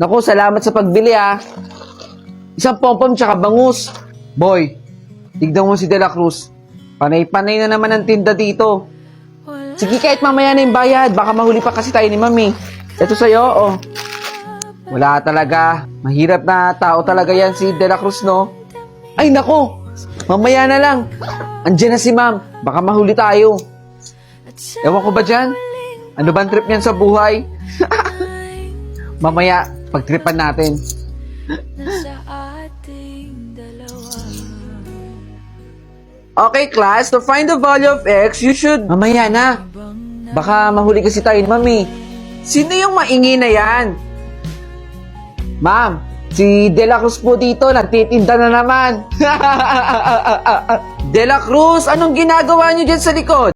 Naku, salamat sa pagbili ah. Isang pompom tsaka bangus. Boy, tignan mo si De La Cruz. Panay-panay na naman ang tinda dito. Sige, kahit mamaya na yung bayad. Baka mahuli pa kasi tayo ni Mami. Ito sa'yo, oh. Wala talaga. Mahirap na tao talaga yan si De La Cruz, no? Ay, nako. Mamaya na lang. Andiyan na si Ma'am. Baka mahuli tayo. Ewan ko ba dyan? Ano ba ang trip niyan sa buhay? Mamaya, pagtripan natin. Okay, class. To find the value of x, you should... Mamaya na. Baka mahuli kasi tayo ni Mami. Sino yung maingi na yan? Ma'am, si De La Cruz po dito, nagtitinda na naman. De La Cruz, anong ginagawa niyo dyan sa likod?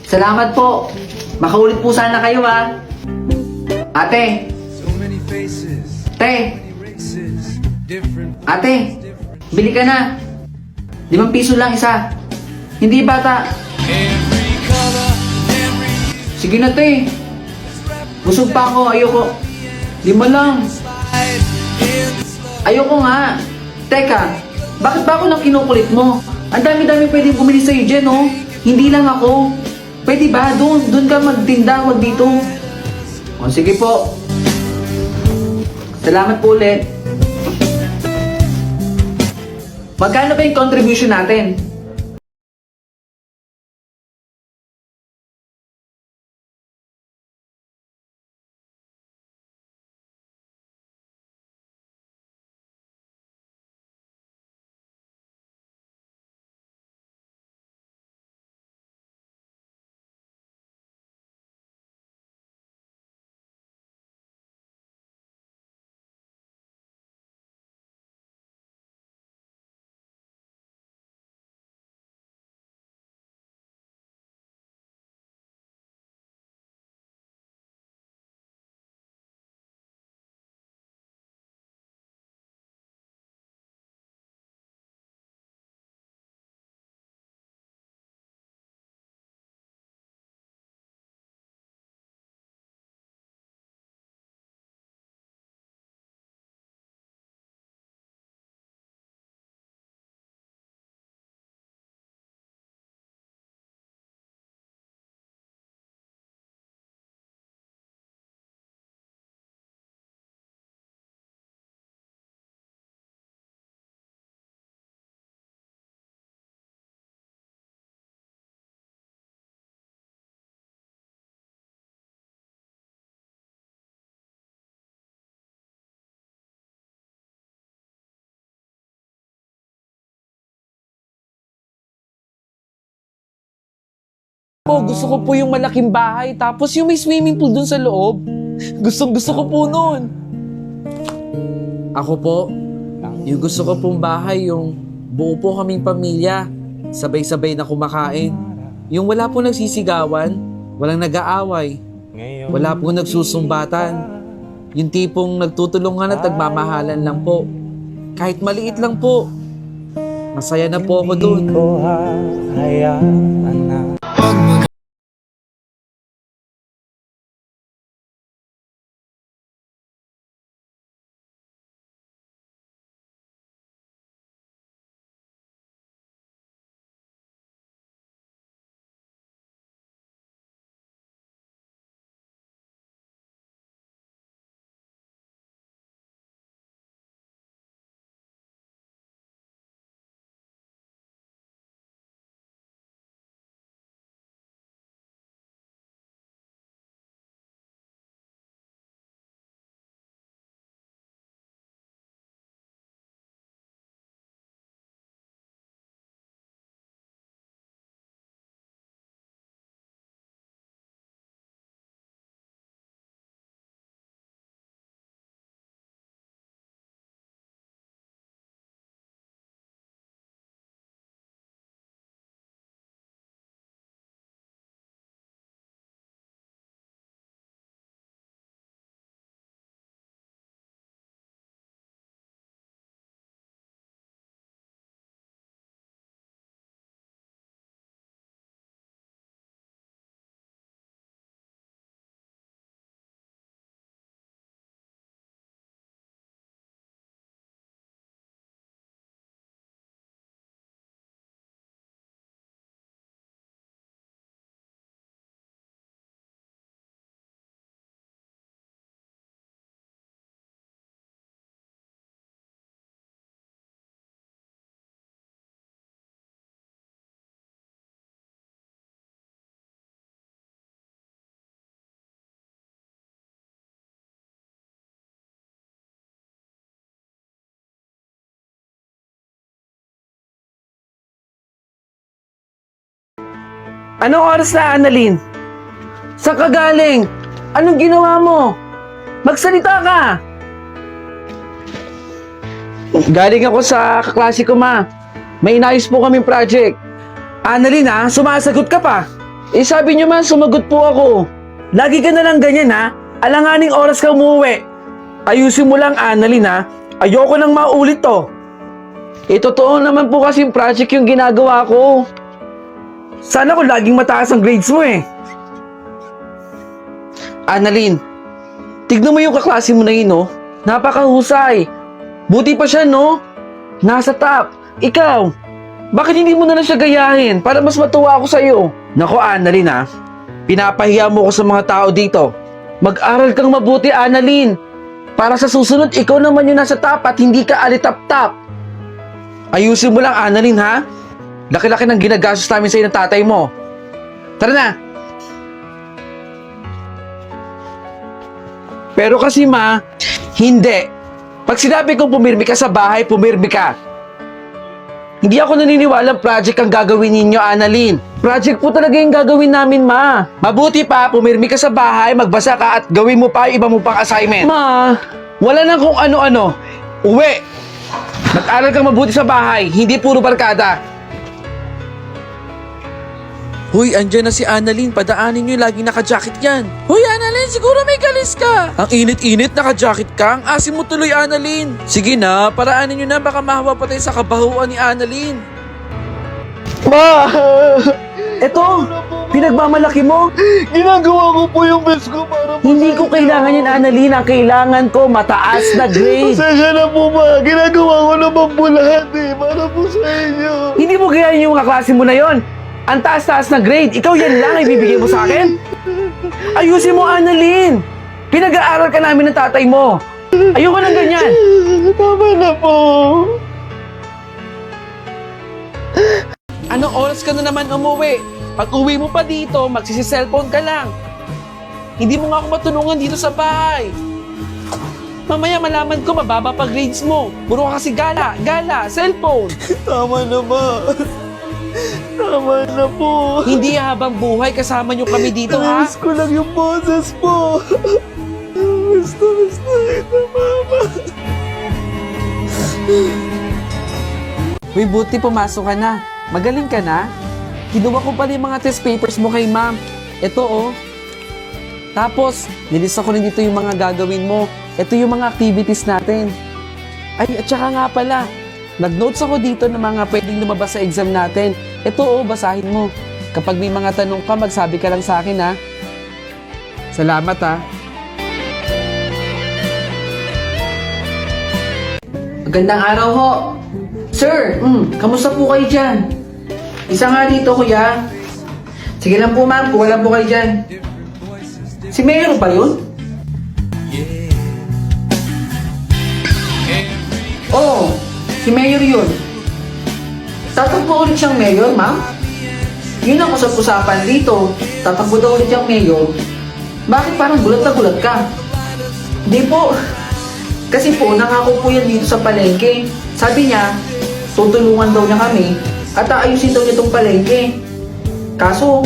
Salamat po. Makaulit po sana kayo ah. Ate. Te. Ate. Bili ka na. 5 piso lang isa. Hindi bata. Sige na te. Busog pa ako. Ayoko. 5 lang. Ayoko nga. Teka, bakit ba ako nang kinukulit mo? Ang dami-dami pwedeng bumili sa'yo dyan, oh. Hindi lang ako. Pwede ba? Doon ka magtinda, wag dito. O, sige po. Salamat po ulit. Magkano ba yung contribution natin? Po, gusto ko po yung malaking bahay, tapos yung may swimming pool dun sa loob. Gustong gusto ko po nun. Ako po, yung gusto ko pong bahay, yung buo po kaming pamilya, sabay-sabay na kumakain. Yung wala po nagsisigawan, walang nag-aaway, wala po nagsusumbatan. Yung tipong nagtutulungan at nagmamahalan lang po. Kahit maliit lang po, masaya na po ako dun. Anong oras na, Annalyn? Saan ka galing? Anong ginawa mo? Magsalita ka! Galing ako sa kaklase ko, ma. May inayos po kaming project. Annalyn, ha? Sumasagot ka pa. Eh, sabi niyo man, sumagot po ako. Lagi ka na lang ganyan, ha? Alanganing oras ka umuwi. Ayusin mo lang, Annalyn, ha? Ayoko nang maulit to. Eh, totoo naman po kasi yung project yung ginagawa ko. Sana ko laging mataas ang grades mo eh. Annalyn, tignan mo yung kaklase mo na yun, oh. Napakahusay. Buti pa siya, no? Nasa top. Ikaw, bakit hindi mo na lang siya gayahin para mas matuwa ako sa'yo? Nako, Annalyn, ha? Pinapahiya mo ko sa mga tao dito. Mag-aral kang mabuti, Annalyn. Para sa susunod, ikaw naman yung nasa top at hindi ka alitap-tap. Ayusin mo lang, Annalyn, ha? Laki-laki ng ginagastos namin sa'yo ng tatay mo. Tara na! Pero kasi, ma, hindi. Pag sinabi kong pumirmi ka sa bahay, pumirmi ka. Hindi ako naniniwalang project ang gagawin ninyo, Annalyn. Project po talaga yung gagawin namin, ma. Mabuti pa, pumirmi ka sa bahay, magbasa ka at gawin mo pa yung iba mo pang assignment. Ma, wala nang kung ano-ano. Uwi! Mag-aral kang mabuti sa bahay, hindi puro barkada. Hoy, andyan na si Annalyn. Padaanin nyo, laging naka-jacket yan. Hoy, Annalyn, siguro may galis ka. Ang init-init, naka-jacket ka. Ang asim mo tuloy, Annalyn. Sige na, paraanin nyo na. Baka mahawa pa tayo sa kabahuan ni Annalyn. Ma! Eto, pinagmamalaki mo. Ginagawa ko po yung best ko para po. Hindi ko kailangan yan, Annalyn. Ang kailangan ko, mataas na grade. Pasensya na po, ma. Ginagawa ko naman po lahat eh. Para po sa inyo. Hindi mo gayahin yung mga klase mo na yon. Ang taas-taas na grade. Ikaw yan lang ibibigay mo sa akin? Ayusin mo, Annalyn. Pinag-aaral ka namin ng tatay mo. Ayoko ng ganyan. Tama na po. Anong oras ka na naman umuwi? Pag uwi mo pa dito, magsisi-cellphone ka lang. Hindi mo nga ako matulungan dito sa bahay. Mamaya malaman ko mababa pa grades mo. Puro ka kasi gala, cellphone. Tama na ba? Tama na po. Hindi habang buhay kasama nyo kami dito, ha? Miss ko lang yung boses po. Gusto ito, mama. Uy, buti pumasok ka na. Magaling ka na. Kinuha ko pala yung mga test papers mo kay ma'am. Ito, oh. Tapos, nilista ko rin dito yung mga gagawin mo. Ito yung mga activities natin. Ay, at saka nga pala, nag-notes ako dito ng mga pwedeng lumabas sa exam natin. Ito, oh, basahin mo. Kapag may mga tanong ka, magsabi ka lang sa akin, ha? Salamat, ha? Magandang araw ho. Sir, kamusta po kayo dyan? Isa nga dito, kuya. Sige lang po, ma'am. Kuha lang po kayo dyan. Si Mayor ba yun? Oo, si Mayor yun. Tatakbo ulit siyang mayor, ma'am? Yun ang usap-usapan dito. Tatakbo daw ulit siyang mayor. Bakit parang gulat na gulat ka? Hindi po. Kasi po, nangako po yan dito sa palengke. Sabi niya, tutulungan daw niya kami at aayusin daw niya itong palengke. Kaso,